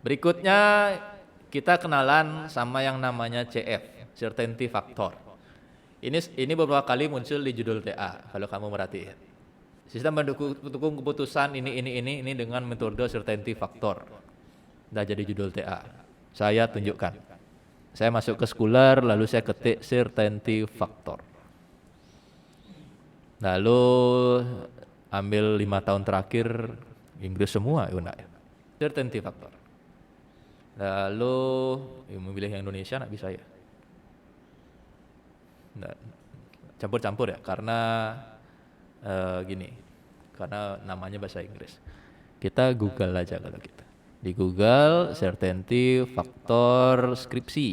Berikutnya kita kenalan sama yang namanya CF, certainty factor. Ini beberapa kali muncul di judul TA kalau kamu merhatiin. Sistem pendukung keputusan ini dengan metode certainty factor. Udah jadi judul TA. Saya tunjukkan. Saya masuk ke Scholar lalu saya ketik certainty factor. Lalu ambil 5 tahun terakhir Inggris semua ya. Certainty factor. Lalu memilih yang Indonesia nggak bisa ya. Campur-campur ya karena gini. Karena namanya bahasa Inggris. Kita Google aja kalau kita. Di Google certainty factor skripsi.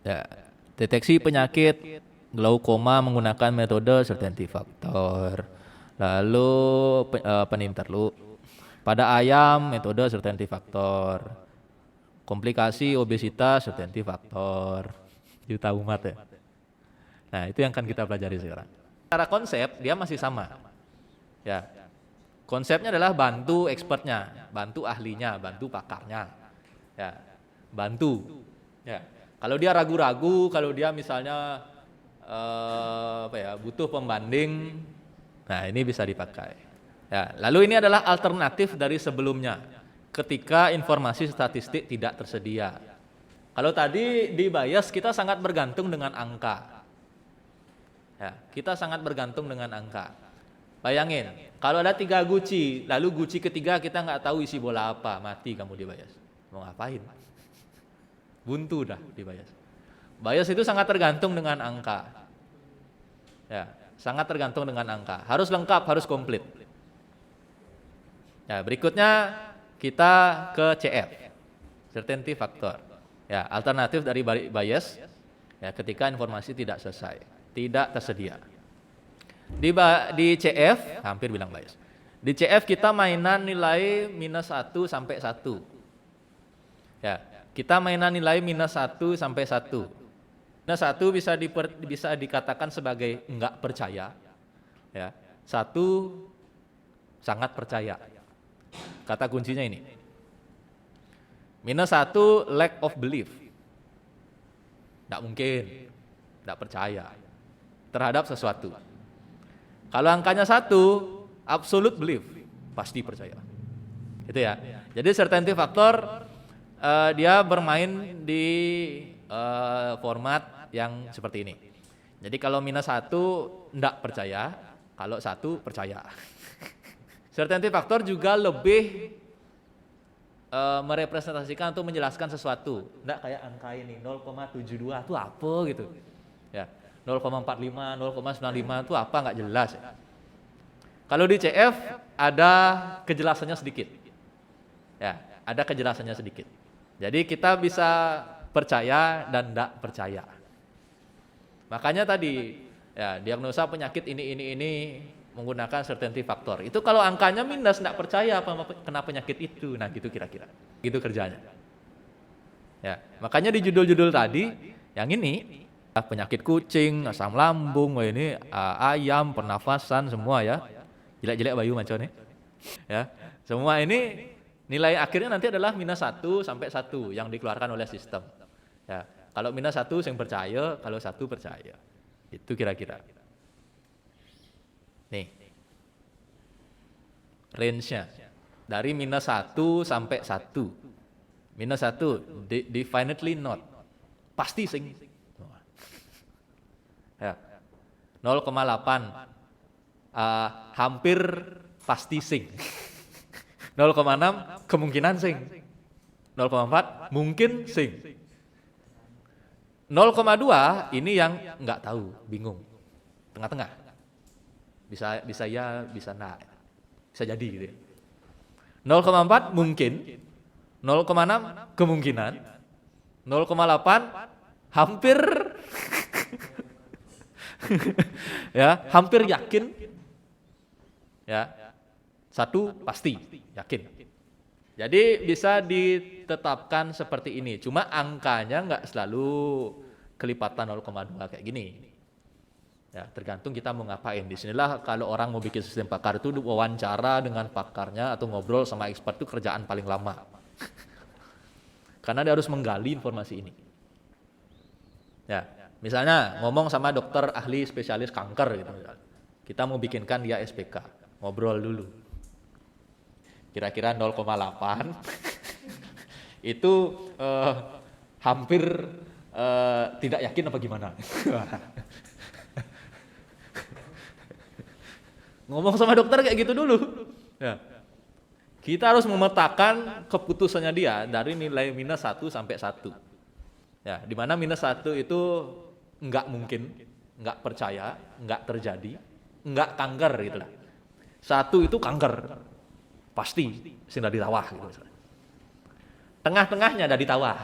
Ya, deteksi penyakit glaukoma menggunakan metode certainty factor. Lalu pada ayam metode certainty factor. Komplikasi obesitas certainty factor. Juta umat ya. Nah, itu yang akan kita pelajari sekarang. Secara konsep dia masih sama. Ya. Konsepnya adalah bantu expertnya, bantu ahlinya, bantu pakarnya. Ya. Bantu. Ya. Kalau dia ragu-ragu, kalau dia misalnya butuh pembanding, nah ini bisa dipakai. Ya, lalu ini adalah alternatif dari sebelumnya ketika informasi statistik tidak tersedia. Kalau tadi di bias kita sangat bergantung dengan angka. Ya, kita sangat bergantung dengan angka. Bayangin, kalau ada 3 guci, lalu guci ketiga kita nggak tahu isi bola apa, mati kamu di bias. Mau ngapain? Buntu dah di bias. Bias itu sangat tergantung dengan angka. Ya, sangat tergantung dengan angka. Harus lengkap, harus komplit. Ya, berikutnya kita ke CF, certainty factor. Ya, alternatif dari bias ya ketika informasi tidak selesai, tidak tersedia. Di CF hampir bilang bias. Di CF kita mainan nilai -1 sampai 1. Ya, kita mainan nilai -1 sampai 1. -1 bisa dikatakan sebagai enggak percaya. Ya. 1 sangat percaya. Kata kuncinya ini. -1 lack of belief. Enggak mungkin. Enggak percaya terhadap sesuatu. Kalau angkanya 1, absolute belief, pasti percaya. Itu ya. Jadi certainty factor dia bermain di format yang seperti ini. Jadi kalau -1 enggak percaya, kalau 1 percaya. Certainty factor juga lebih merepresentasikan atau menjelaskan sesuatu. Enggak kayak angka ini 0,72 itu apa gitu. Ya. 0,45, 0,95 itu apa nggak jelas ya. Kalau di CF ada kejelasannya sedikit. Ya, ada kejelasannya sedikit. Jadi kita bisa percaya dan enggak percaya. Makanya tadi ya diagnosa penyakit ini menggunakan certainty factor. Itu kalau angkanya minus enggak percaya apa kena penyakit itu. Nah, gitu kira-kira. Gitu kerjanya. Ya, makanya di judul-judul tadi yang ini penyakit kucing, asam lambung, ini ayam, pernafasan semua ya. Jelek-jelek bayu macam ini. Ya. Semua ini nilai akhirnya nanti adalah -1 sampai 1 yang dikeluarkan oleh sistem. Ya. Kalau -1 yang percaya, kalau 1 percaya. Itu kira-kira. Nih. Range-nya dari -1 sampai 1. -1 definitely not. Pasti sing. Ya. 0,8 hampir pasti sing. 0,6 kemungkinan sing. 0,4 mungkin sing. 0,2 ini yang nggak tahu, bingung. Tengah-tengah. Bisa ya, bisa enggak. Bisa jadi gitu ya. 0,4 mungkin. 0,6 kemungkinan. 0,8 hampir ya, hampir yakin. Ya. 1 pasti yakin. Jadi bisa ditetapkan seperti ini. Cuma angkanya nggak selalu kelipatan 0,2 kayak gini. Ya, tergantung kita mau ngapain. Disinilah kalau orang mau bikin sistem pakar itu wawancara dengan pakarnya atau ngobrol sama expert itu kerjaan paling lama. Karena dia harus menggali informasi ini. Ya, misalnya ngomong sama dokter ahli spesialis kanker gitu. Kita mau bikinkan dia SPK, ngobrol dulu. Kira-kira 0,8 itu hampir tidak yakin apa gimana. Ngomong sama dokter kayak gitu dulu. Ya. Kita harus memetakan keputusannya dia dari nilai -1 sampai 1. Ya, di mana -1 itu enggak mungkin, enggak percaya, enggak terjadi, enggak kanker gitu lah. 1 itu kanker. Pasti sing dari tawah gitu. Tengah-tengahnya dari tawah.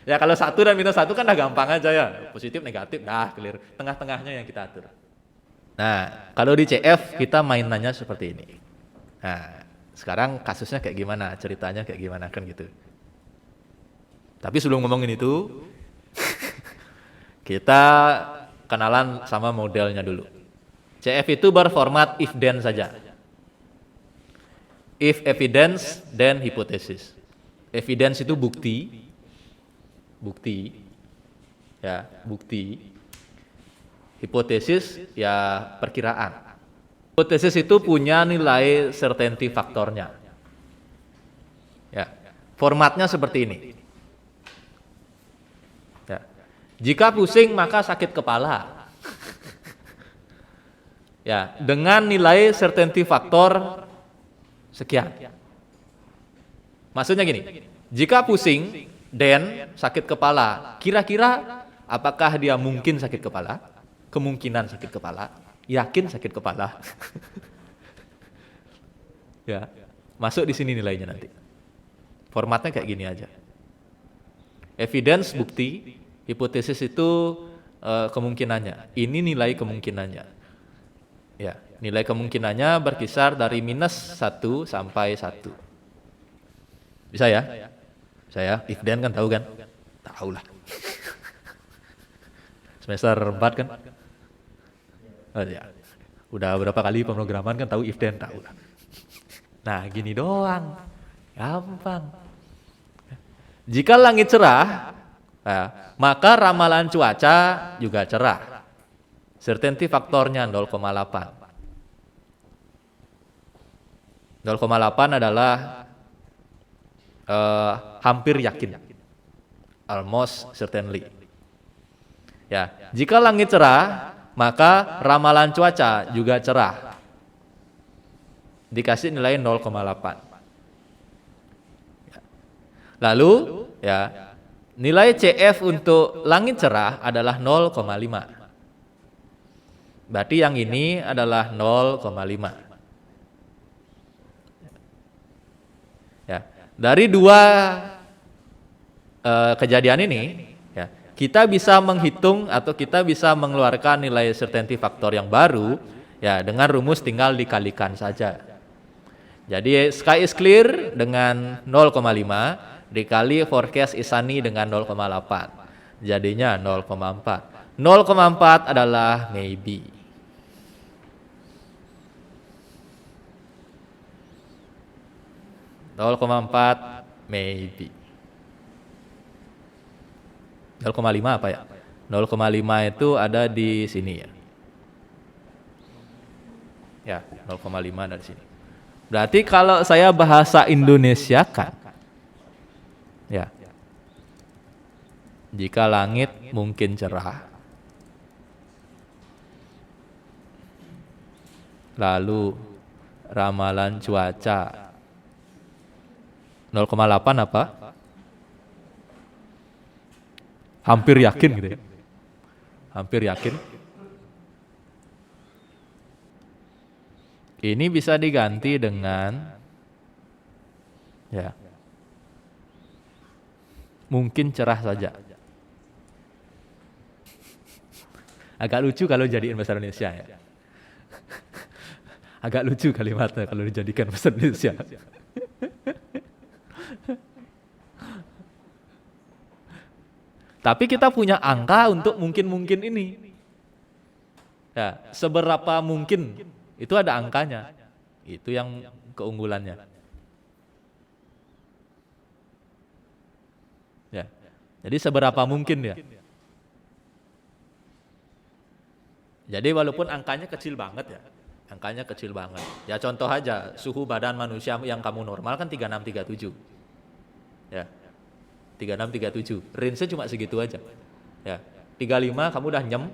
Ya kalau 1 dan -1 kan udah gampang aja ya. Positif, negatif, dah clear. Tengah-tengahnya yang kita atur. Nah, kalau di CF kita mainannya seperti ini. Nah, sekarang kasusnya kayak gimana, ceritanya kayak gimana kan gitu. Tapi sebelum ngomongin itu, kita kenalan sama modelnya dulu. CF itu berformat if then saja. If evidence, then hypothesis. Evidence itu bukti. Ya, bukti. Hipotesis ya perkiraan. Hipotesis itu punya nilai certainty faktornya. Ya, formatnya seperti ini. Ya. Jika pusing maka sakit kepala. Ya, dengan nilai certainty faktor sekian. Maksudnya gini, jika pusing dan sakit kepala, kira-kira apakah dia mungkin sakit kepala? Kemungkinan sakit kepala, yakin sakit kepala. Ya, masuk di sini nilainya nanti. Formatnya kayak gini aja. Evidence bukti, hipotesis itu kemungkinannya. Ini nilai kemungkinannya. Ya, nilai kemungkinannya berkisar dari -1 sampai 1. Bisa ya? Saya if then kan tahu kan? Tahu lah. Semester 4 kan? Oh, ya. Udah berapa kali pemrograman kan tahu if then tahu lah. Nah, gini doang. Gampang. Jika langit cerah, maka ramalan cuaca juga cerah. Certainty faktornya 0,8. 0,8 adalah hampir yakin. Almost certainly. Ya, jika langit cerah, maka ramalan cuaca juga cerah. Dikasih nilai 0,8. Lalu, ya, nilai CF untuk langit cerah adalah 0,5. Berarti yang ini adalah 0,5. Ya, dari dua kejadian ini, ya, kita bisa menghitung atau kita bisa mengeluarkan nilai certainty faktor yang baru ya dengan rumus tinggal dikalikan saja. Jadi sky is clear dengan 0,5 dikali forecast is sunny dengan 0,8. Jadinya 0,4. 0,4 adalah maybe. Maybe. 0,5 apa ya? 0,5 itu ada di sini ya. Ya, 0,5 dari sini. Berarti kalau saya bahasa Indonesia kan, ya, jika langit mungkin cerah, lalu ramalan cuaca 0,8 apa? Hampir yakin gitu ya. Hampir yakin. Ini bisa diganti dengan ya. Mungkin cerah saja. Agak lucu kalau jadiin bahasa Indonesia ya. Agak lucu kalimatnya kalau dijadikan bahasa Indonesia. Tapi kita punya angka untuk mungkin-mungkin ini. Ya, seberapa mungkin itu ada angkanya. Itu yang keunggulannya. Ya. Jadi seberapa mungkin ya? Jadi walaupun angkanya kecil banget ya, angkanya kecil banget. Ya contoh aja, suhu badan manusia yang kamu normal kan 36-37. Ya, 36-37. Range-nya cuma segitu aja. Ya, 35 kamu udah nyem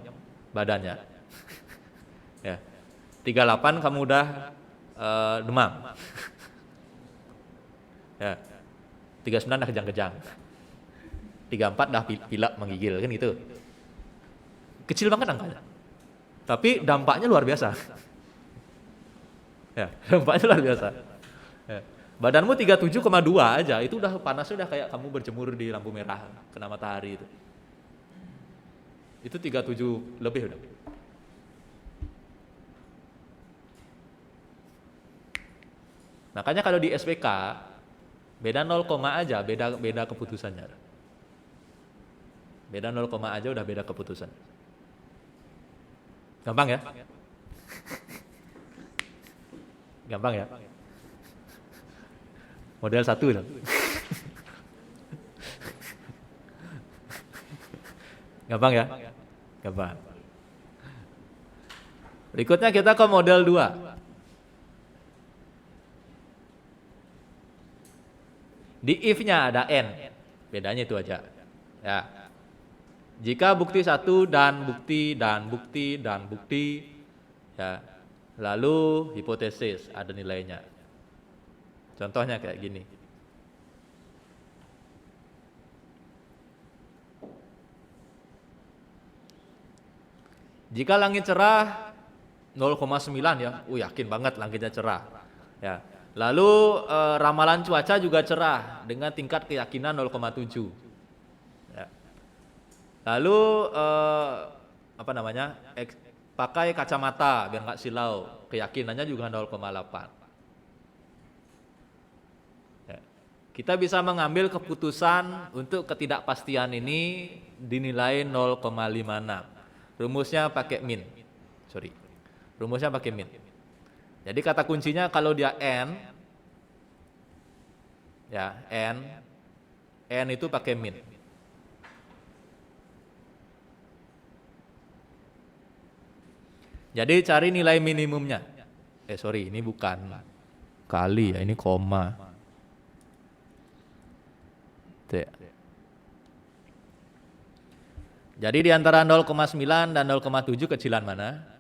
badannya. Ya, 38 kamu udah demam. Ya, 39 dah kejang-kejang. 34 dah pilek menggigil kan gitu. Kecil banget angkanya. Tapi dampaknya luar biasa. Ya, dampaknya luar biasa. Ya. Badanmu 37,2 aja, itu udah panasnya udah kayak kamu berjemur di lampu merah kena matahari itu. Itu 37 lebih udah. Makanya kalau di SPK beda 0, aja beda keputusannya. Beda 0, aja udah beda keputusan. Gampang ya? Gampang ya? Model 1 loh. Gampang ya? Gampang. Berikutnya kita ke model 2. Di if-nya ada n. Bedanya itu aja. Ya. Jika bukti 1 dan bukti dan bukti dan bukti, ya, lalu hipotesis ada nilainya. Contohnya kayak gini. Jika langit cerah 0,9 ya, yakin banget langitnya cerah. Ya. Lalu ramalan cuaca juga cerah dengan tingkat keyakinan 0,7. Ya. Lalu pakai kacamata biar nggak silau, keyakinannya juga 0,8. Ya. Kita bisa mengambil keputusan untuk ketidakpastian ini dinilai 0,56. Rumusnya pakai min. Rumusnya pakai min. Jadi kata kuncinya kalau dia n, ya n itu pakai min. Jadi cari nilai minimumnya. Ini bukan kali ya, ini koma. Jadi di antara 0,9 dan 0,7 kecilan mana?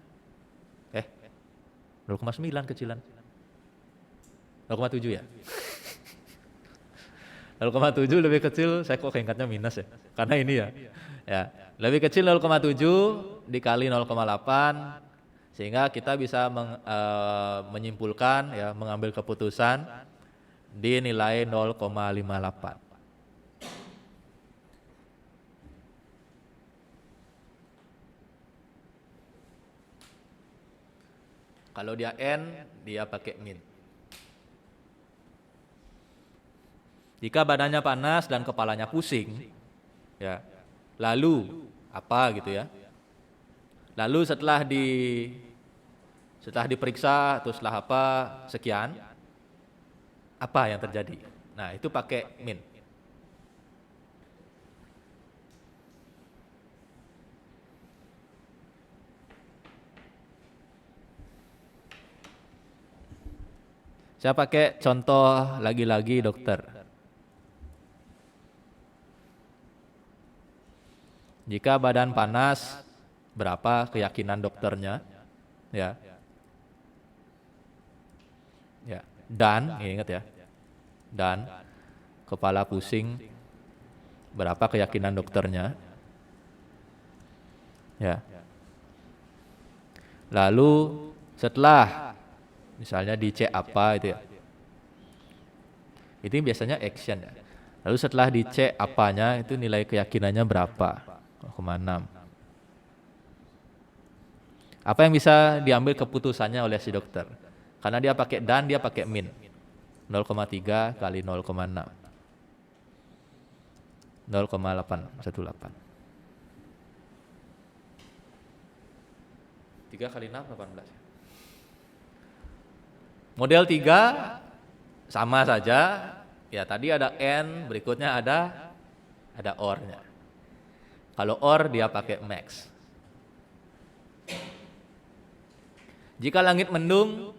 0,9 kecilan. 0,7 ya? 0,7 lebih kecil, saya kok ingatnya minus ya. Karena ini ya. Ya, lebih kecil 0,7 dikali 0,8 sehingga kita bisa menyimpulkan ya, mengambil keputusan di nilai 0,58. Kalau dia n, dia pakai min. Jika badannya panas dan kepalanya pusing, ya, lalu apa gitu ya? Lalu setelah diperiksa atau setelah apa sekian, apa yang terjadi? Nah, itu pakai min. Saya pakai contoh lagi-lagi dokter. Jika badan panas, berapa keyakinan dokternya? Ya. Ya. Dan, ingat ya. Dan kepala pusing, berapa keyakinan dokternya? Ya. Lalu setelah misalnya dicek apa itu ya. Itu biasanya action ya. Lalu setelah dicek apanya itu nilai keyakinannya berapa? 0,6. Apa yang bisa diambil keputusannya oleh si dokter? Karena dia pakai dan, dia pakai min. 0,3 kali 0,6. 0,818. 3 kali 6, 18. Model 3 sama saja. Ya, tadi ada n, berikutnya ada ada or-nya. Kalau or dia pakai max. Jika langit mendung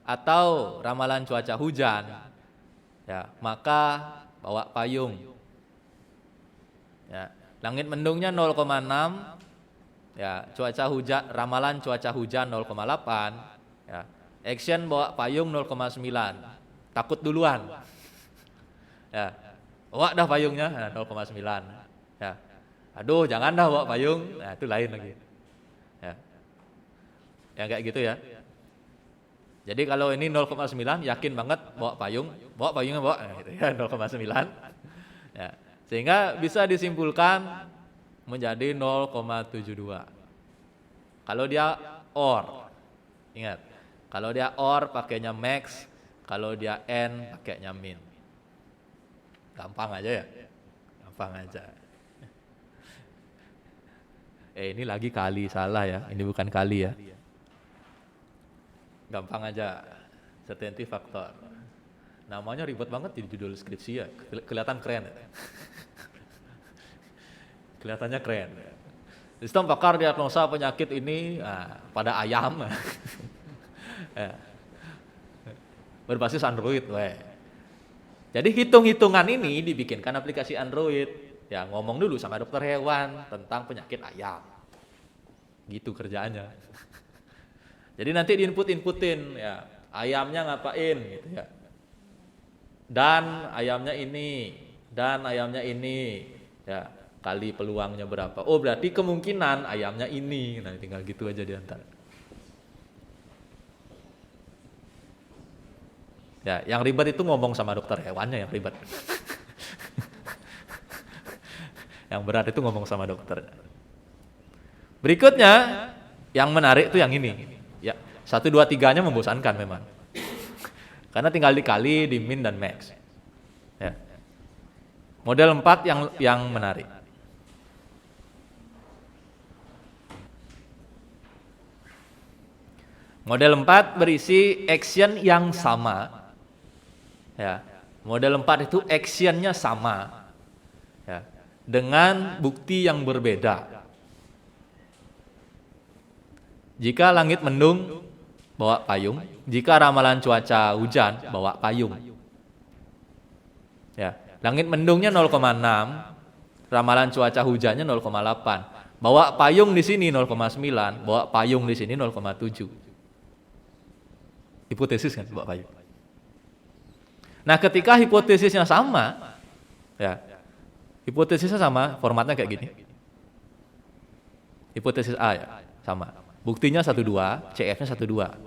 atau ramalan cuaca hujan, ya, maka bawa payung. Ya, langit mendungnya 0,6, ya, cuaca hujan, ramalan cuaca hujan 0,8, ya. Action bawa payung 0,9. Takut duluan. Ya. Bawa dah payungnya, nah, 0,9. Ya. Aduh, jangan dah bawa payung. Nah, itu lain lagi. Ya. Yang kayak gitu ya. Jadi kalau ini 0,9 yakin banget bawa payungnya bawa, nah, gitu ya, 0,9. Ya. Sehingga bisa disimpulkan menjadi 0,72. Kalau dia OR, ingat, kalau dia OR pakainya max, kalau dia N pakainya min. Gampang aja ya, gampang aja. Ini lagi kali, salah ya, ini bukan kali ya. Gampang aja, certainty factor. Namanya ribet banget di judul skripsi ya, kelihatan keren. Kelihatannya keren. Sistem pakar diagnosa penyakit ini pada ayam. Berbasis Android. Jadi hitung-hitungan ini dibikinkan aplikasi Android. Ya, ngomong dulu sama dokter hewan tentang penyakit ayam. Gitu kerjaannya. Jadi nanti diinputin ya, ayamnya ngapain gitu ya. Dan ayamnya ini ya, kali peluangnya berapa. Oh, berarti kemungkinan ayamnya ini. Nah, tinggal gitu aja diantar. Ya, yang ribet itu ngomong sama dokter hewannya yang ribet. Yang berat itu ngomong sama dokter. Berikutnya, yang menarik itu yang ini. Ya, 1, 2, 3-nya membosankan memang. Karena tinggal dikali di min dan max. Ya. Model 4 yang menarik. Model 4 berisi action yang sama. Ya. Model 4 itu actionnya sama. Ya. Dengan bukti yang berbeda. Jika langit mendung, bawa payung. Jika ramalan cuaca hujan, bawa payung. Ya, langit mendungnya 0,6, ramalan cuaca hujannya 0,8. Bawa payung di sini 0,9, bawa payung di sini 0,7. Hipotesis kan bawa payung. Nah, ketika hipotesisnya sama, ya, hipotesisnya sama, formatnya kayak gini. Hipotesis A ya, sama. Buktinya 1,2, CF-nya 1,2.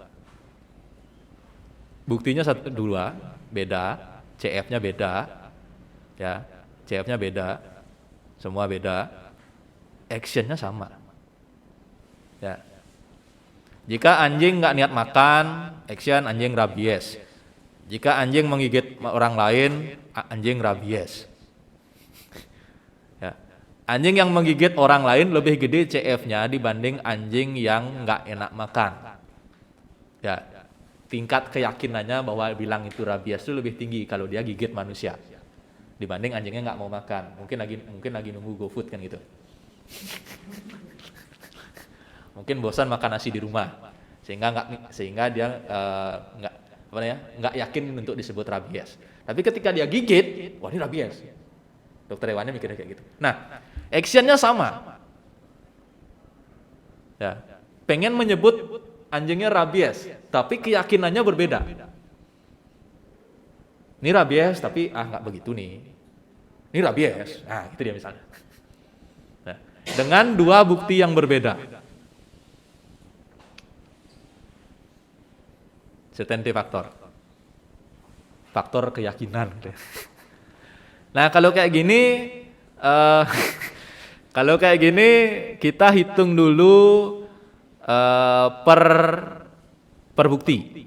Buktinya 1,2, beda, CF-nya beda, ya, CF-nya beda, semua beda, action-nya sama. Ya. Jika anjing nggak niat makan, action anjing rabies. Jika anjing menggigit orang lain, anjing rabies. Ya. Anjing yang menggigit orang lain lebih gede CF-nya dibanding anjing yang nggak enak makan. Ya. Tingkat keyakinannya bahwa bilang itu rabies itu lebih tinggi kalau dia gigit manusia dibanding anjingnya nggak mau makan. Mungkin lagi nunggu GoFood kan gitu. Mungkin bosan makan nasi di rumah sehingga dia nggak yakin untuk disebut rabies. Tapi ketika dia gigit, wah ini rabies. Dokter hewannya mikirnya kayak gitu. Nah, actionnya sama. Ya, pengen menyebut anjingnya rabies, tapi keyakinannya berbeda. Ini rabies, tapi nggak begitu nih. Ini rabies. Nah, itu dia misalnya. Nah, dengan dua bukti yang berbeda. Certainty factor. Faktor keyakinan. Nah, kalau kayak gini kita hitung dulu per bukti.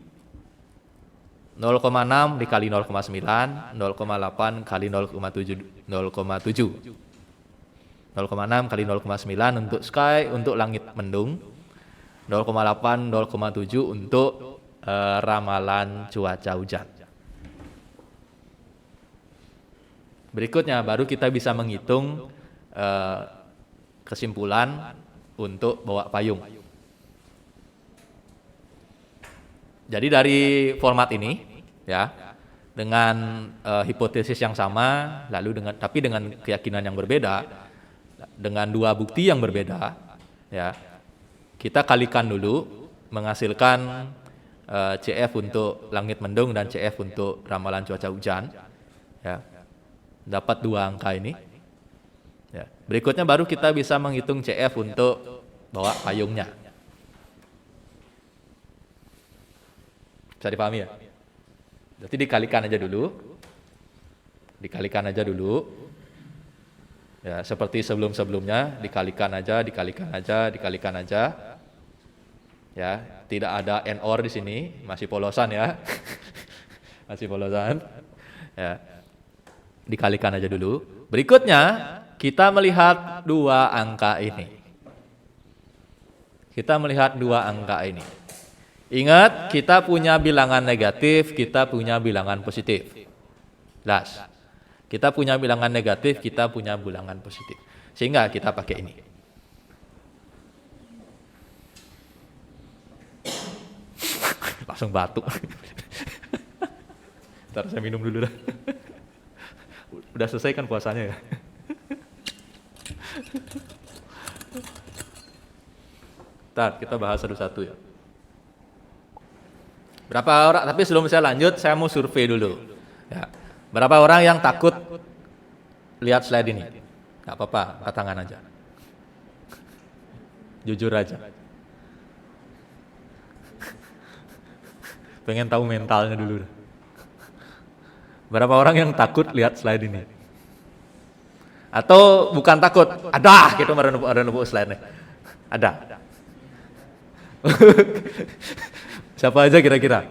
0,6 dikali 0,9, 0,8 kali 0,7. 0,6 kali 0,9 untuk sky, untuk langit mendung. 0,8, 0,7 untuk ramalan cuaca hujan. Berikutnya baru kita bisa menghitung kesimpulan untuk bawa payung. Jadi dari format ini ya, dengan hipotesis yang sama, lalu tapi dengan keyakinan yang berbeda, dengan dua bukti yang berbeda, ya, kita kalikan dulu menghasilkan CF untuk langit mendung dan CF untuk ramalan cuaca hujan, ya, dapat dua angka ini. Ya. Berikutnya baru kita bisa menghitung CF untuk bawa payungnya. Bisa dipahami ya? Jadi dikalikan aja dulu. Dikalikan aja dulu. Ya, seperti sebelum-sebelumnya, dikalikan aja. Ya, tidak ada and/or di sini, masih polosan ya. Masih polosan. Ya. Dikalikan aja dulu. Berikutnya, kita melihat dua angka ini. Ingat, kita punya bilangan negatif, kita punya bilangan positif. Jelas. Kita punya bilangan negatif, kita punya bilangan positif. Sehingga kita pakai ini. Langsung batuk. Ntar saya minum dulu dah. Udah selesai kan puasanya ya? Ntar kita bahas satu-satu ya. Berapa orang, tapi sebelum saya lanjut, saya mau survei dulu. Ya. Berapa orang yang takut lihat slide ini? Gak apa-apa, angkat tangan aja. Jujur aja. Pengen tahu mentalnya dulu. Berapa orang yang takut lihat slide ini? Atau bukan takut, ada gitu ada nubuk slide-nya. Ada. Siapa aja kira-kira?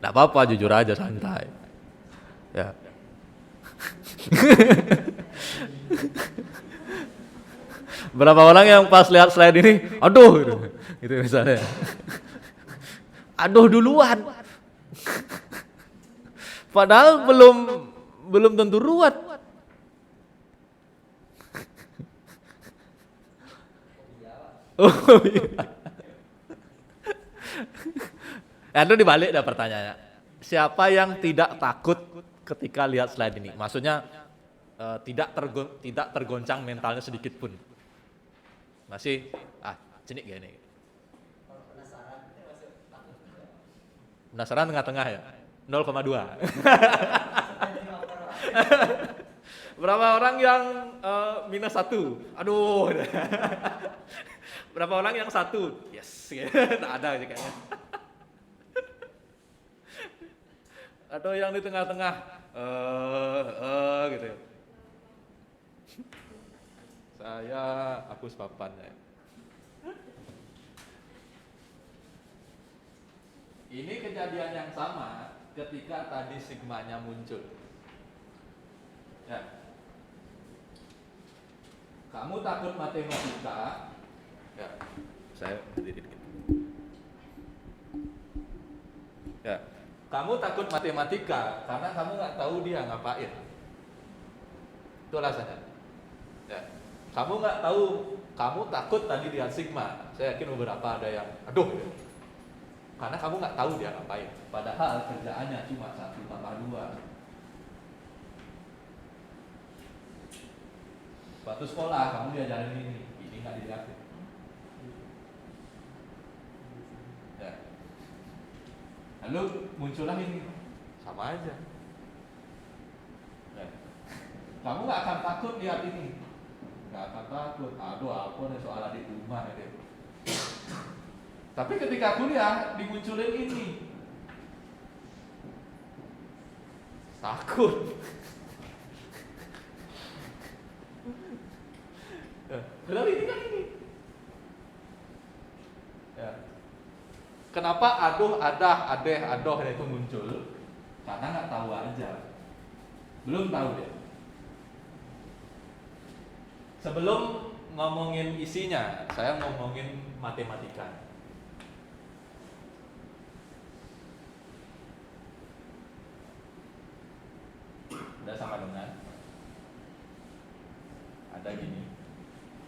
Nggak apa-apa, jujur aja, santai. Ya. Berapa orang yang pas lihat slide ini, aduh, gitu misalnya. Aduh duluan. Padahal belum tentu ruwet. Oh iya. Itu dibalik dah pertanyaannya. Siapa yang tidak takut ketika lihat slide ini? Maksudnya tidak tergoncang mentalnya sedikit pun. Masih cenik gini. Penasaran tengah-tengah ya? 0,2. Berapa orang yang minus 1? Aduh. Berapa orang yang 1? Yes. Tak ada aja kayaknya. Atau yang di tengah-tengah gitu. Saya hapus papannya. Ini kejadian yang sama ketika tadi sigmanya muncul. Ya. Kamu takut matematika? Ya. Saya berdiri dikit. Ya. Kamu takut matematika karena kamu nggak tahu dia ngapain. Itu alasannya. Ya. Kamu nggak tahu, kamu takut tadi lihat sigma. Saya yakin beberapa ada yang, aduh, karena kamu nggak tahu dia ngapain. Padahal kerjaannya cuma 1/2. Waktu sekolah kamu diajarin ini nggak dilihatin. Ya. Lalu muncullah ini, sama aja. Ya. Kamu nggak akan takut lihat ini, nggak akan takut. Aduh, apa nih soal adik rumah gitu. Tapi ketika kuliah dimunculin ini, takut. Padahal ini kan ini. Ya. Kenapa aduh, adah, adeh, adoh itu muncul? Karena nggak tahu aja. Belum tahu deh. Sebelum ngomongin isinya, saya ngomongin matematika. Udah sama dengan ada gini.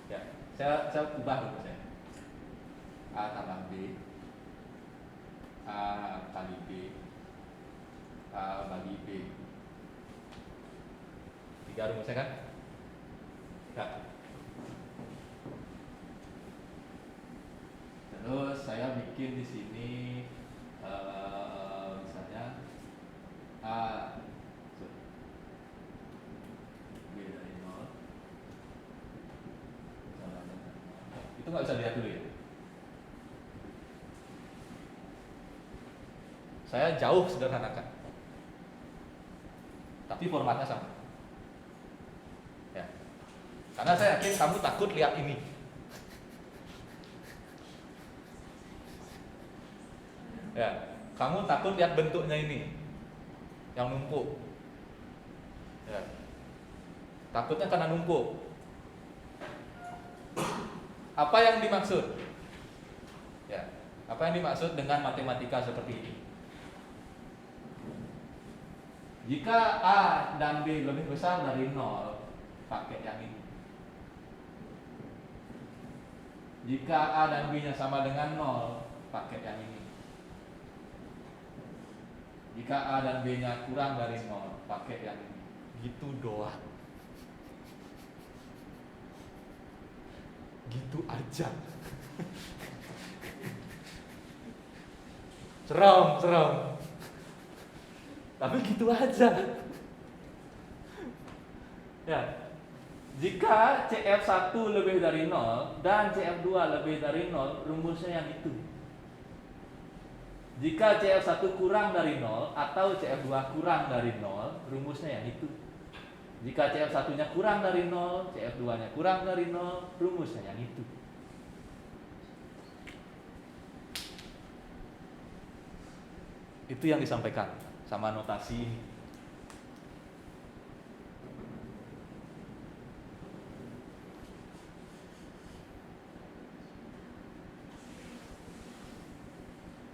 Ya, saya ubah dulu saya. A tambah B, A kali B, A bagi B. 3 rumusnya kan? Ya. Terus saya bikin di sini misalnya A B dari 0 itu nggak bisa dilihat dulu ya. Saya jauh sederhanakan, tapi formatnya sama. Ya. Karena saya yakin kamu takut lihat ini. Ya, kamu takut lihat bentuknya ini yang numpuk. Ya. Takutnya karena numpuk. Apa yang dimaksud? Ya, apa yang dimaksud dengan matematika seperti ini? Jika A dan B lebih besar dari 0, pakai yang ini. Jika A dan B nya sama dengan 0, pakai yang ini. Jika A dan B nya kurang dari 0, pakai yang ini. Gitu doang. Gitu aja. Seram. Tapi gitu aja. Ya. Jika CF1 lebih dari 0 dan CF2 lebih dari 0, rumusnya yang itu. Jika CF1 kurang dari 0 atau CF2 kurang dari 0, rumusnya yang itu. Jika CF1-nya kurang dari 0, CF2-nya kurang dari 0, rumusnya yang itu. Itu yang disampaikan sama notasi ini.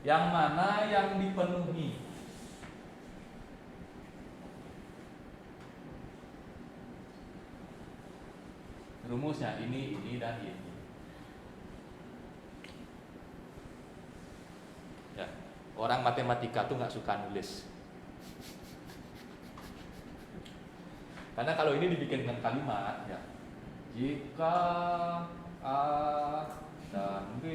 Yang mana yang dipenuhi? Rumusnya ini, dan ini. Ya, orang matematika tuh nggak suka nulis. Karena kalau ini dibikin dengan kalimat, ya, jika A dan B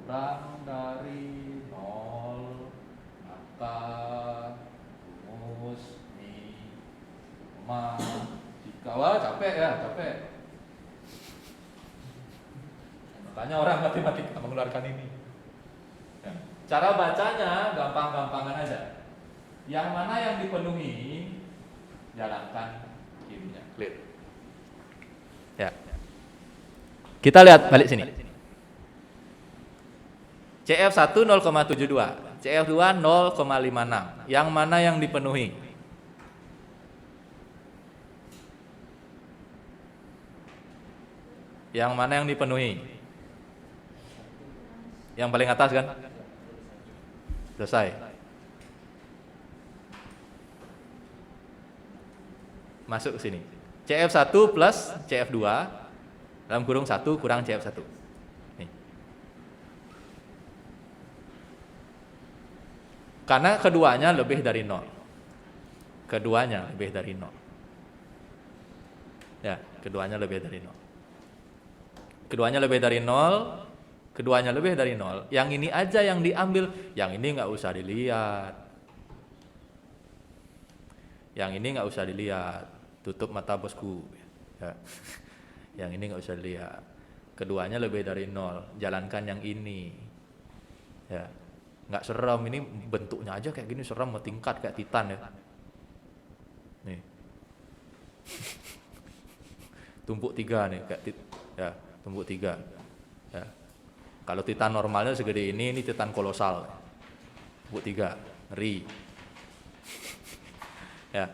kurang dari 0, maka rumus jika capek. Makanya orang matematika mengeluarkan ini. Ya. Cara bacanya gampang-gampangan aja. Yang mana yang dipenuhi, jalankan ininya. Clear. Ya. Kita lihat balik sini. CF1 0,72, CF2 0,56. Yang mana yang dipenuhi? Yang mana yang dipenuhi? Yang paling atas kan? Selesai. Masuk ke sini. CF1 plus CF2 dalam kurung 1 kurang CF1. Nih. Karena keduanya lebih dari 0. Keduanya lebih dari 0. Ya, keduanya lebih dari 0. Keduanya lebih dari 0. Keduanya lebih dari 0. Yang ini aja yang diambil, yang ini nggak usah dilihat. Yang ini nggak usah dilihat. Tutup mata bosku. Ya. Yang ini nggak usah dilihat. Keduanya lebih dari 0. Jalankan yang ini. Ya, nggak seram, ini bentuknya aja kayak gini seram, mau tingkat kayak Titan ya. Nih. Tumpuk 3 nih kayak ya, tumpuk 3. Ya. Kalau Titan normalnya segede ini Titan kolosal. Tumpuk 3, ngeri. Ya.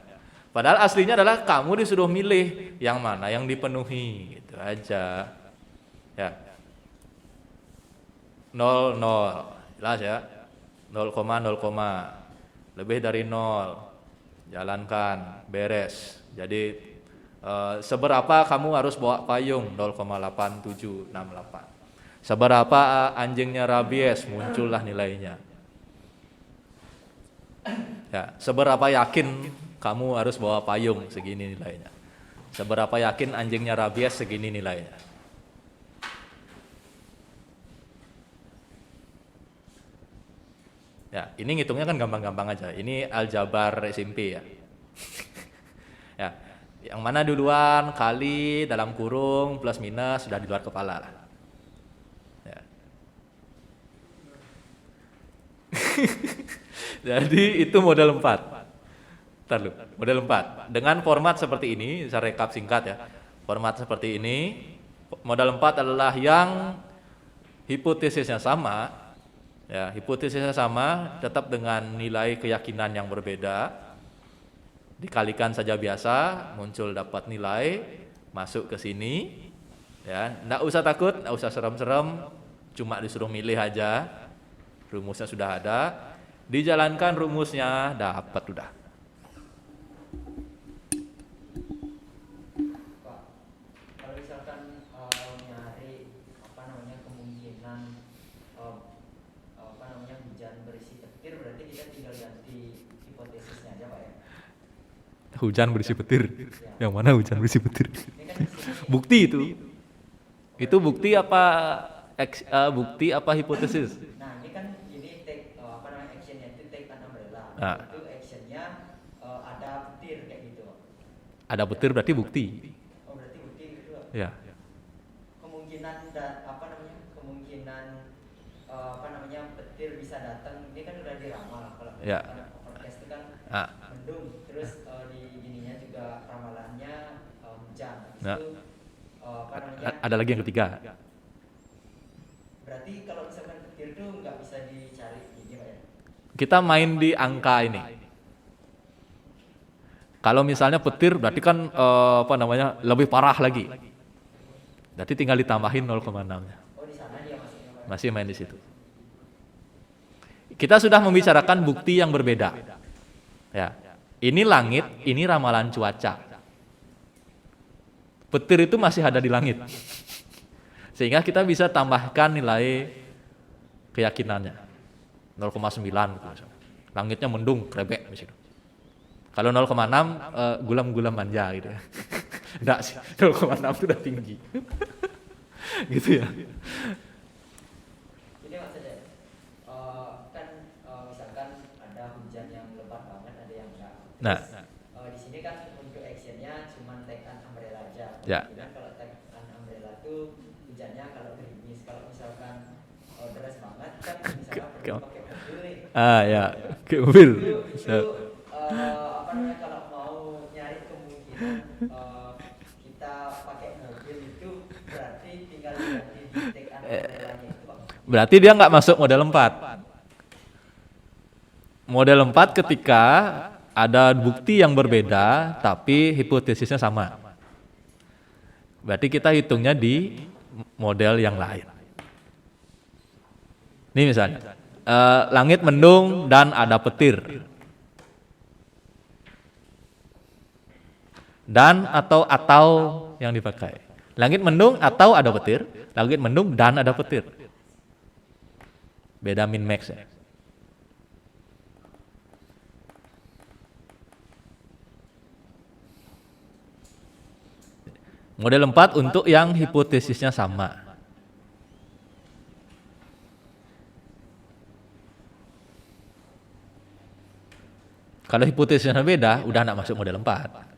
Padahal aslinya adalah kamu disuruh milih yang mana yang dipenuhi, gitu aja. Ya. 0, 0. Jelas ya? 0, 0, lebih dari 0. Jalankan, beres. Jadi Seberapa kamu harus bawa payung? 0,8768. Seberapa anjingnya rabies? Muncullah nilainya. Ya, seberapa yakin kamu harus bawa payung? Segini nilainya. Seberapa yakin anjingnya rabies? Segini nilainya. Ya, ini ngitungnya kan gampang-gampang aja. Ini aljabar SMP ya. Ya, yang mana duluan kali dalam kurung plus minus sudah di luar kepala lah. Ya. Jadi itu model 4. Ntar lu, model 4. Dengan format seperti ini, saya rekap singkat ya. Format seperti ini, model 4 adalah yang hipotesisnya sama. Ya, hipotesisnya sama, tetap dengan nilai keyakinan yang berbeda. Dikalikan saja biasa, muncul dapat nilai, masuk ke sini. Ya, nggak usah takut, nggak usah serem-serem, cuma disuruh milih aja. Rumusnya sudah ada, dijalankan rumusnya, dapat udah. Pak, kalau misalkan nyari kemungkinan hujan berisi petir, berarti kita tinggal ganti hipotesisnya aja Pak ya. Hujan berisi petir. Ya. Yang mana hujan berisi petir? Ini kan di sini. Bukti itu. Itu bukti apa bukti apa hipotesis? Nah, ini kan take actionnya itu take an umbrella. Nah. Itu actionnya ada petir kayak gitu. Ada petir berarti bukti. Oh, berarti bukti gitu. Ya. Kemungkinan petir bisa datang ini kan udah diramal kalau Ya. forecast itu kan Ah. mendung terus di gininya juga ramalannya hujan. Nah. Itu Ada lagi yang ketiga. berarti kalau misalkan petir itu nggak bisa dicari gini Pak ya. Kita main di angka ini. Kalau misalnya petir berarti kan lebih parah lagi. Berarti tinggal ditambahin 0,6-nya. Oh, di sana dia masuknya Pak. Masih main di situ. Kita sudah membicarakan bukti yang berbeda. Ya. Ini langit, ini ramalan cuaca. Petir itu masih ada di langit. Sehingga kita bisa tambahkan nilai keyakinannya. 0,9 gitu. Langitnya mendung, krebek di situ. Kalau 0,6 gulam-gulam manja gitu ya. Enggak sih, 0,6 itu udah tinggi. Gitu ya. Ini maksudnya kan misalkan ada hujan yang lebat banget, ada yang enggak. Nah. Di sini kan untuk actionnya cuma take an umbrella aja. Ya. Dan kalau take an umbrella tuh hujannya kalau gerimis, kalau misalkan deras banget kan misalkan perlu pakai mobil nih. Ya, kayak mobil. Itu kalau mau nyari kemungkinan kita pakai mobil itu berarti tinggal ganti di take an umbrellanya itu Pak. Berarti dia nggak masuk model 4. Model 4 ketika ada bukti yang berbeda tapi hipotesisnya sama. Berarti kita hitungnya di model yang lain. Ini misalnya, langit mendung dan ada petir. Dan atau yang dipakai. Langit mendung atau ada petir, langit mendung dan ada petir. Beda min max ya. Model 4 untuk yang hipotesisnya sama. Kalau hipotesisnya beda, udah nggak masuk model 4.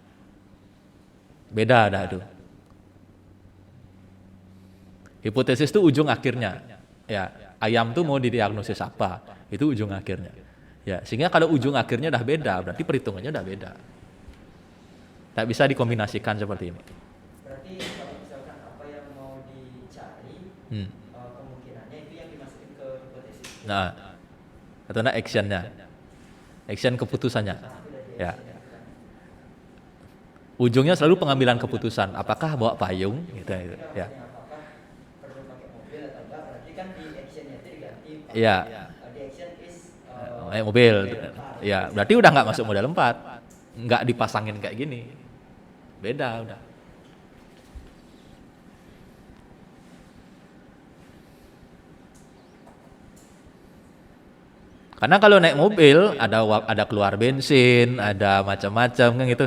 Beda dah itu. Hipotesis itu ujung akhirnya. Ya, ayam tuh mau didiagnosis apa? Itu ujung akhirnya. Ya, sehingga kalau ujung akhirnya udah beda, berarti perhitungannya udah beda. Tak bisa dikombinasikan seperti ini. Berarti kalau misalkan apa yang mau dicari, kemungkinannya itu yang dimasukin ke hipotesis. Nah, atau actionnya, action keputusannya. Ya. Ujungnya selalu pengambilan keputusan. Apakah bawa payung? Gitu. Ya. Apakah perlu pakai mobil atau enggak? Berarti kan di actionnya itu diganti. Iya. Di action is Mobil. Ya, berarti udah nggak masuk model 4. Nggak dipasangin kayak gini. beda udah. Karena kalau naik mobil ada keluar bensin, ada macam-macam kan gitu.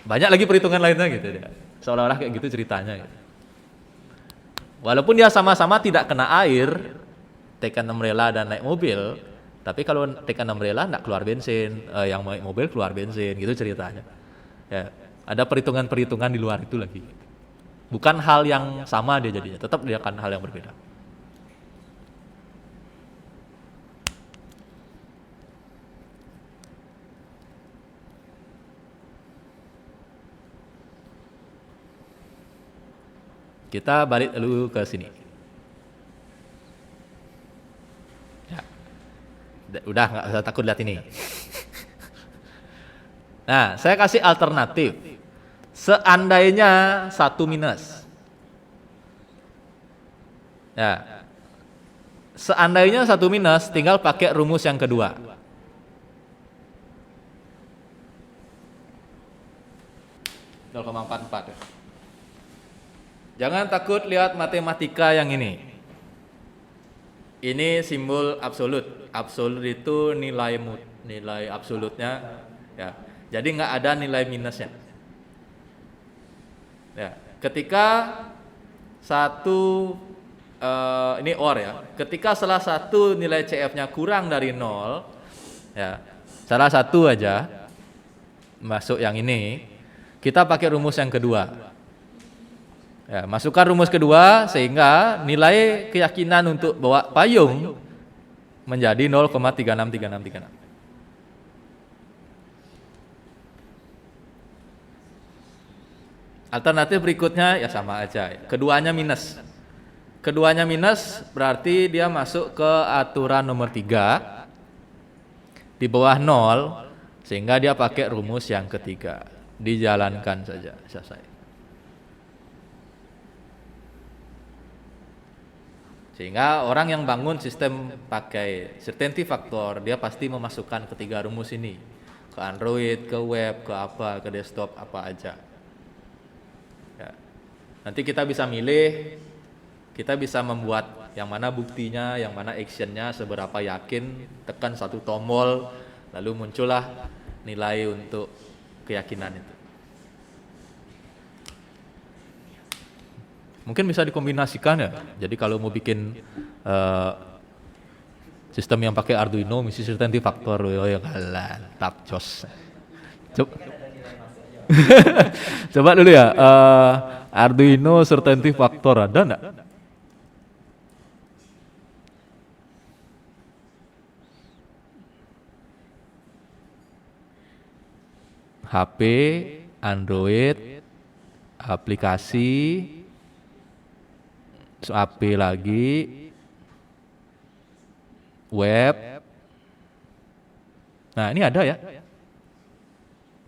Banyak lagi perhitungan lainnya gitu dia. Seolah-olah kayak gitu ceritanya gitu. Walaupun dia sama-sama tidak kena air, take an umbrella dan naik mobil, tapi kalau take an umbrella enggak keluar bensin, yang naik mobil keluar bensin gitu ceritanya. Ya, ada perhitungan-perhitungan di luar itu lagi. Bukan hal yang sama dia jadinya, tetap dia akan hal yang berbeda. Kita balik dulu ke sini. Ya. Udah nggak usah takut lihat ini. Nah, saya kasih alternatif. Seandainya 1 minus. Ya. Seandainya 1 minus, tinggal pakai rumus yang kedua. (0,44) ya. Jangan takut lihat matematika yang ini. Ini simbol absolut. Absolut itu nilai absolutnya. Ya. Jadi nggak ada nilai minusnya. Ya. Ketika ini OR ya. Ketika salah satu nilai CF-nya kurang dari 0, ya, salah satu aja masuk yang ini, kita pakai rumus yang kedua. Ya, masukkan rumus kedua sehingga nilai keyakinan untuk bawa payung menjadi 0,363636. Alternatif berikutnya ya sama aja. Keduanya minus. Keduanya minus berarti dia masuk ke aturan nomor 3 di bawah 0 sehingga dia pakai rumus yang ketiga. Dijalankan saja, selesai. Sehingga orang yang bangun sistem pakai certainty factor, dia pasti memasukkan ketiga rumus ini ke Android, ke web, ke apa, ke desktop, apa aja. Ya. Nanti kita bisa milih, kita bisa membuat yang mana buktinya, yang mana actionnya, seberapa yakin, tekan satu tombol, lalu muncullah nilai untuk keyakinan itu. Mungkin bisa dikombinasikan ya. Jadi kalau mau bikin sistem yang pakai Arduino, misi certainty factor, ya kalah, tak jos. Coba dulu ya, Arduino certainty factor ada enggak? HP, Android, aplikasi, HP lagi, web. Nah ini ada ya.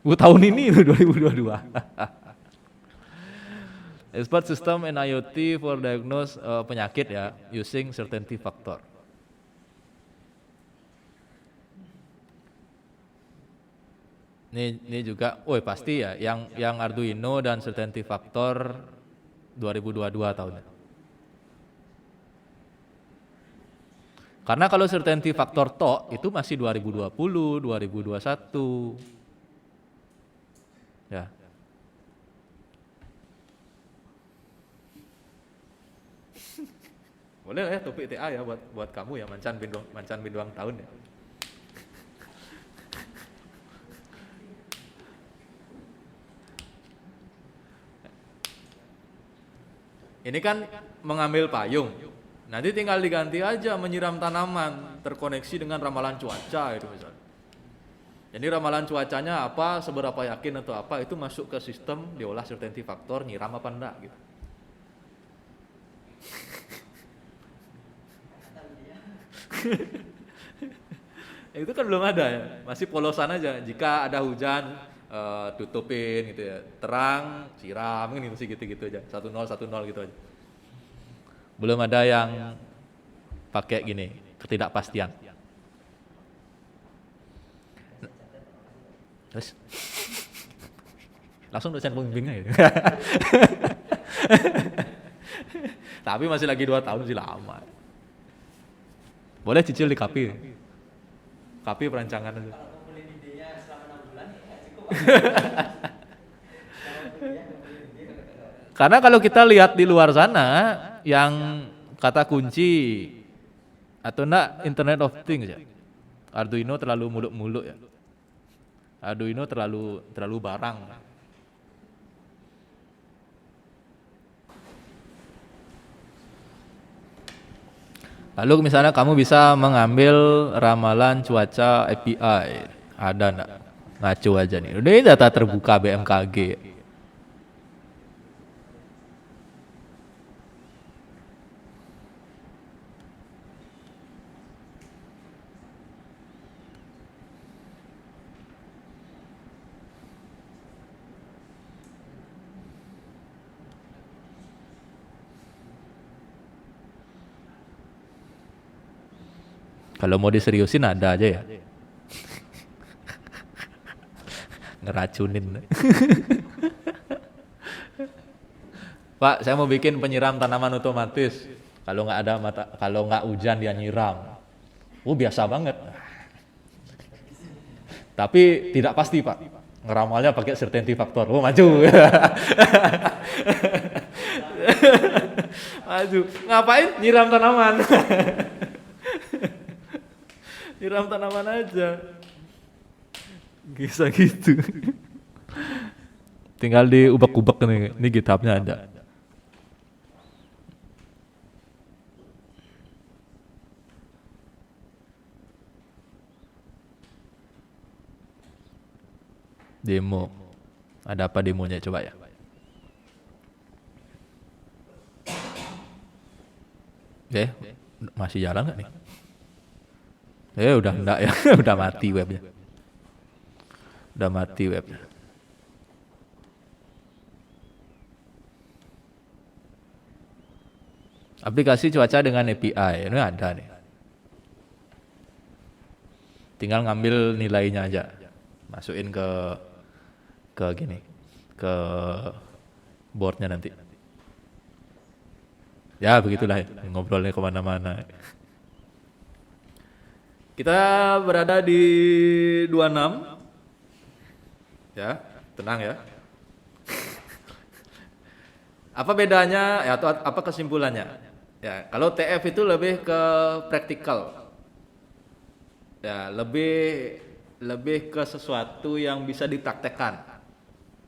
Tahun ini 2022. Expert System and IoT for diagnose penyakit ya, using certainty factor. Ini juga, pasti ya, yang Arduino dan certainty factor 2022 tahunnya. Karena kalau certainty factor tok itu masih 2020, 2021. Ya. Boleh ya topik TA ya buat kamu ya, mancan binduang tahun ya. Ini kan mengambil payung. Nanti tinggal diganti aja menyiram tanaman, terkoneksi dengan ramalan cuaca itu misalnya. Jadi ramalan cuacanya apa, seberapa yakin atau apa, itu masuk ke sistem, diolah certainty factor, nyiram apa enggak gitu. Itu kan belum ada ya, masih polosan aja. Jika ada hujan, tutupin gitu ya, terang, siram, ini mesti gitu-gitu aja, 1-0 gitu aja. Belum ada yang pakai gini, ketidakpastian. Terus langsung dosen pembimbingnya gitu. Tapi masih lagi 2 tahun sih lama. Boleh cicil di KAPI. KAPI perancangan itu. Kalau ngumpulin idenya selama 6 bulan ya nggak cukup. Kalau kuliah ngumpulin ide. Karena kalau kita lihat di luar sana yang kata kunci atau enggak Internet of Things ya. Arduino terlalu muluk-muluk ya. Arduino terlalu barang. Lalu misalnya kamu bisa mengambil ramalan cuaca API, ada enggak? Ngaco aja nih. Ini data terbuka BMKG. Kalau mau diseriusin ada aja ya. Ngeracunin. Pak, saya mau bikin penyiram tanaman otomatis. Kalau nggak hujan dia nyiram. Biasa banget. Tapi tidak pasti, Pak. Ngeramalnya pakai certainty factor. Maju. Maju. Ngapain? Nyiram tanaman. Nyiram tanaman aja. Bisa gitu. Tinggal diubek-ubek nih. Ini GitHub-nya ada. Demo. Ada apa demonya coba ya? Masih jalan nggak nih? Udah enggak ya, udah mati webnya. Udah mati webnya. Aplikasi cuaca dengan API, ini ada nih. Tinggal ngambil nilainya aja, masukin ke gini, ke boardnya nanti. Ya begitulah ngobrolnya kemana-mana. Kita berada di 26. Ya, tenang ya. Apa bedanya ya, atau apa kesimpulannya? Ya, kalau TF itu lebih ke praktikal. Ya, lebih ke sesuatu yang bisa dipraktekkan.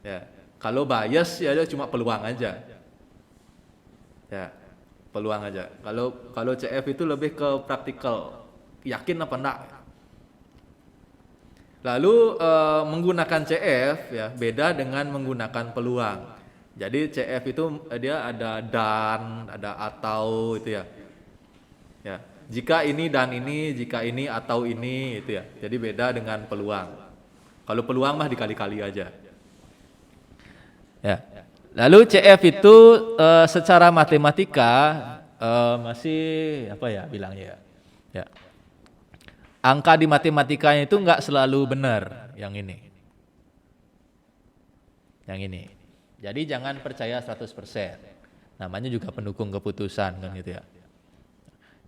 Ya, kalau bias ya cuma peluang aja. Ya, peluang aja. Kalau CF itu lebih ke praktikal. Yakin apa enggak? Lalu menggunakan CF ya beda dengan menggunakan peluang. Jadi CF itu dia ada dan, ada atau itu ya. Ya, jika ini dan ini, jika ini atau ini itu ya. Jadi beda dengan peluang. Kalau peluang mah dikali-kali aja. Ya. Lalu CF itu secara matematika masih apa ya bilangnya ya. Ya. Angka di matematikanya itu enggak selalu benar yang ini. Yang ini. Jadi jangan percaya 100%. Namanya juga pendukung keputusan kan gitu ya.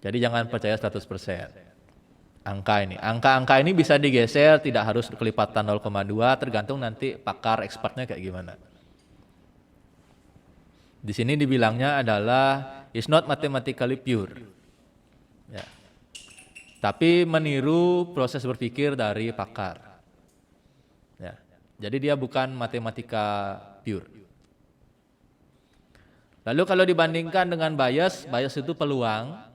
Jadi jangan percaya 100%. Angka ini. Angka-angka ini bisa digeser, tidak harus kelipatan 0,2, tergantung nanti pakar expertnya kayak gimana. Di sini dibilangnya adalah is not mathematically pure. Ya. Tapi meniru proses berpikir dari pakar. Ya. Jadi dia bukan matematika pure. Lalu kalau dibandingkan dengan bias itu peluang.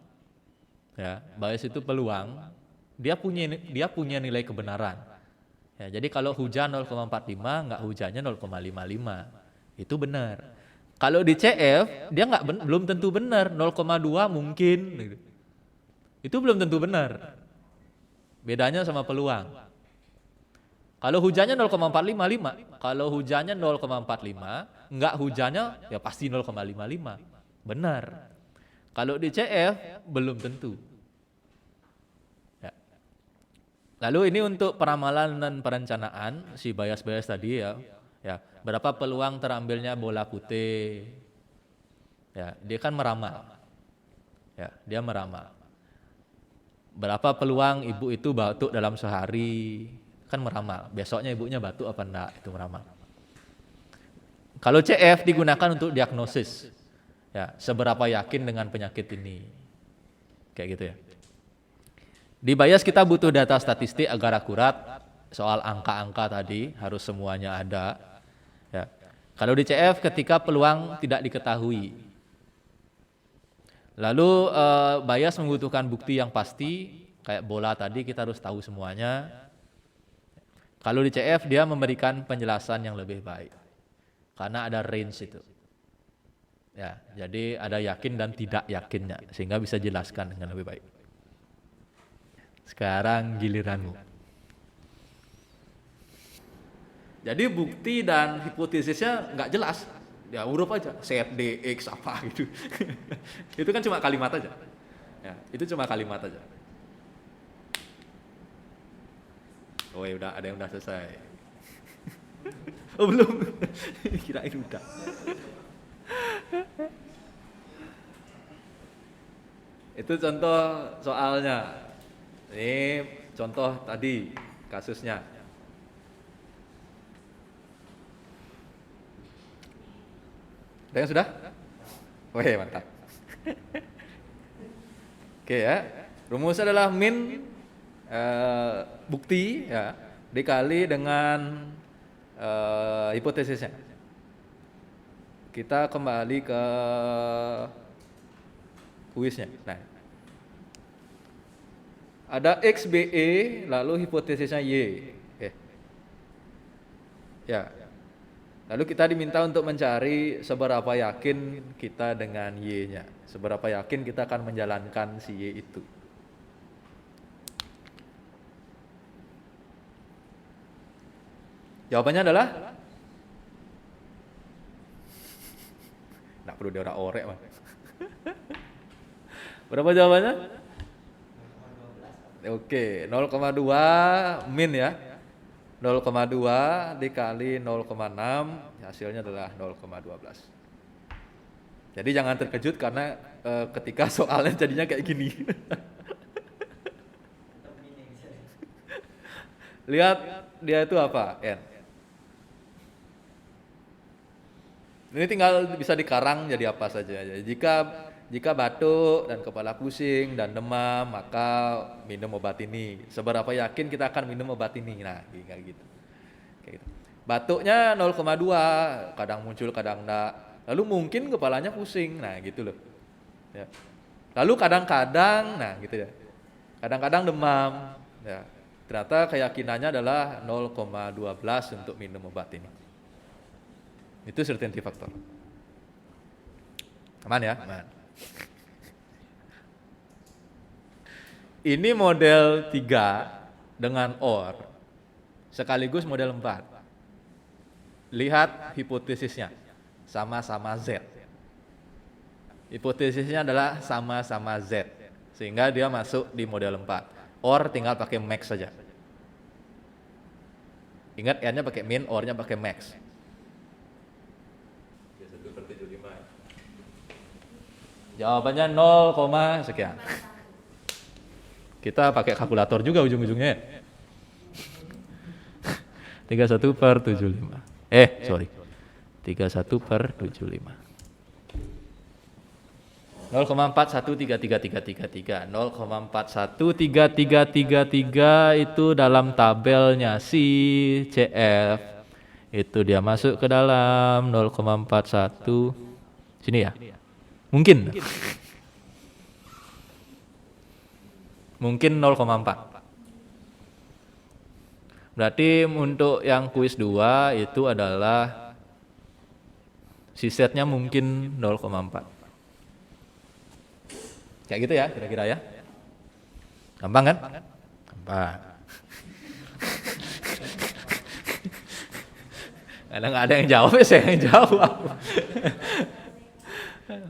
Ya, bias itu peluang. Dia punya nilai kebenaran. Ya, jadi kalau hujan 0,45, enggak hujannya 0,55. Itu benar. Kalau di CF dia belum tentu benar, 0,2 mungkin. Itu belum tentu benar. Bedanya sama peluang. Kalau hujannya 0,455, kalau hujannya 0,45, enggak hujannya ya pasti 0,55. Benar. Kalau di CF belum tentu. Ya. Lalu ini untuk peramalan dan perencanaan si bias-bias tadi ya. Ya, berapa peluang terambilnya bola putih. Ya, dia kan meramal. Ya, dia meramal. Berapa peluang ibu itu batuk dalam sehari, kan meramal. Besoknya ibunya batuk apa enggak, itu meramal. Kalau CF digunakan untuk diagnosis. Ya, seberapa yakin dengan penyakit ini. Kayak gitu ya. Di bias kita butuh data statistik agar akurat. Soal angka-angka tadi harus semuanya ada. Ya. Kalau di CF ketika peluang tidak diketahui. Lalu bias membutuhkan bukti yang pasti. Kayak bola tadi kita harus tahu semuanya. Kalau di CF dia memberikan penjelasan yang lebih baik. Karena ada range itu. Ya, jadi ada yakin dan tidak yakinnya, sehingga bisa jelaskan dengan lebih baik. Sekarang giliranmu. Jadi bukti dan hipotesisnya nggak jelas, ya huruf aja, set D, X apa gitu. Itu kan cuma kalimat aja. Ya, itu cuma kalimat aja. Oh ya udah, ada yang udah selesai. Oh belum, kirain udah. Itu contoh soalnya. Ini contoh tadi kasusnya. Ada yang sudah? Oke, mantap. Oke ya. Rumusnya adalah min bukti ya dikali dengan hipotesisnya. Kita kembali ke kuisnya. Nah, ada XBE lalu hipotesisnya Y. Ya. Lalu kita diminta untuk mencari seberapa yakin kita dengan Y-nya. Seberapa yakin kita akan menjalankan si Y itu. Jawabannya adalah nggak perlu dia orang orek man. Berapa jawabannya? Oke, 0,2 min ya. 0,2 dikali 0,6 hasilnya adalah 0,12. Jadi jangan terkejut karena ketika soalnya jadinya kayak gini. Lihat dia itu apa? N. Ini tinggal bisa dikarang jadi apa saja. Jika batuk dan kepala pusing dan demam, maka minum obat ini. Seberapa yakin kita akan minum obat ini? Nah, kayak gitu. Batuknya 0,2, kadang muncul, kadang enggak. Lalu mungkin kepalanya pusing. Nah, gitu loh. Ya. Lalu kadang-kadang, nah gitu ya. Kadang-kadang demam. Ya. Ternyata keyakinannya adalah 0,12 untuk minum obat ini. Itu certainty factor. Aman ya? Aman. Ini model 3 dengan OR sekaligus model 4. Lihat hipotesisnya sama-sama Z. Hipotesisnya adalah sama-sama Z sehingga dia masuk di model 4. OR tinggal pakai max saja. Ingat N-nya pakai min, OR-nya pakai max. Jawabannya 0, sekian. Kita pakai kalkulator juga ujung-ujungnya. 31/75. Sorry. 31/75. 0,413333. 0,413333 itu dalam tabelnya si CF. Itu dia masuk ke dalam 0,41. Sini ya. Mungkin 0,4. Berarti untuk yang kuis 2 itu adalah si setnya mungkin 0,4. Kayak gitu ya kira-kira ya. Gampang kan? Gampang. Kadang nggak ada yang jawab ya saya yang jawab.